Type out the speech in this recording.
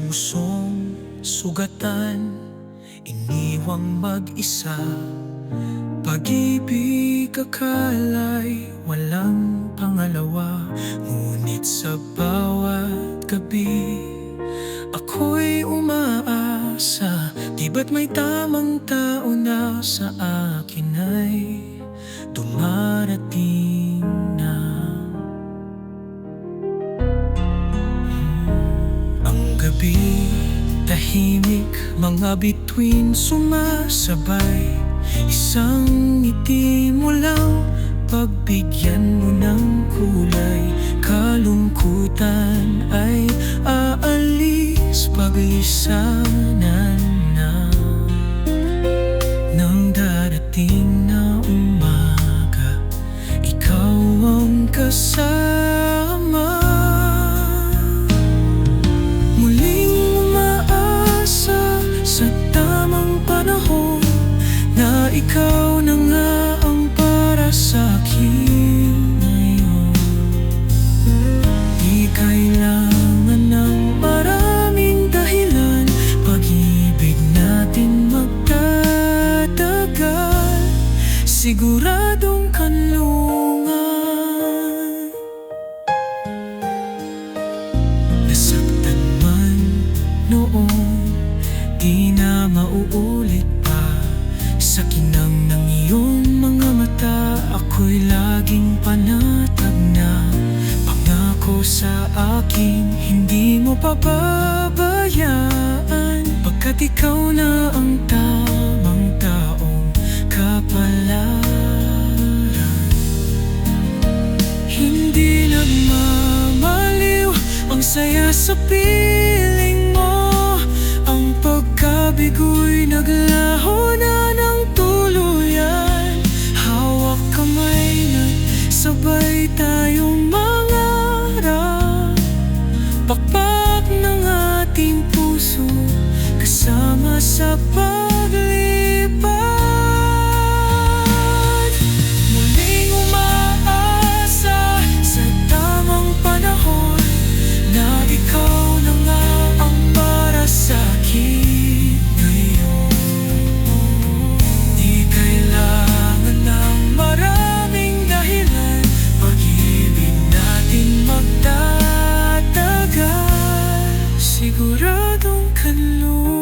pusong sugatan, iniwang mag-isa. Pag-ibig akala'y walang pangalawa, ngunit sa bawat gabi ako'y umaasa. Di ba't may tamang tao na sa akin ay dumarating na. Ang gabi tahimik, mga bituin sumasabay. Isang ngiti mo lang, pagbigyan mo ng kulay. Kalungkutan ay aalis, paglisanan na nang darating na umaga. Ikaw ang kasama, muling umaasa sa tamang panahon, na ikaw na nga ang para sa'kin ngayon. Di kailangan ng maraming dahilan, pag-ibig natin magtatagal, siguradong kanlungan. Nasaktan man noon, di na mauulit pa. Sa kinang ng iyong mga mata, ako'y laging panatag na. Pangako sa akin, hindi mo pababayaan, pagkat ikaw na ang tamang taong kapalaran. Hindi nagmamaliw ang saya sa piling mo, ang pagkabigo'y naglaho na ng tuluyan. Hawak kamay na sabay tayong mangarap, pakpak ng ating puso kasama sa paglipad. Muling umaasa sa tamang panahon, na ikaw na nga ang para sa'kin ngayon. Di kailangan ng maraming dahilan, pag-ibig natin magtatagal, siguradong kanlungan.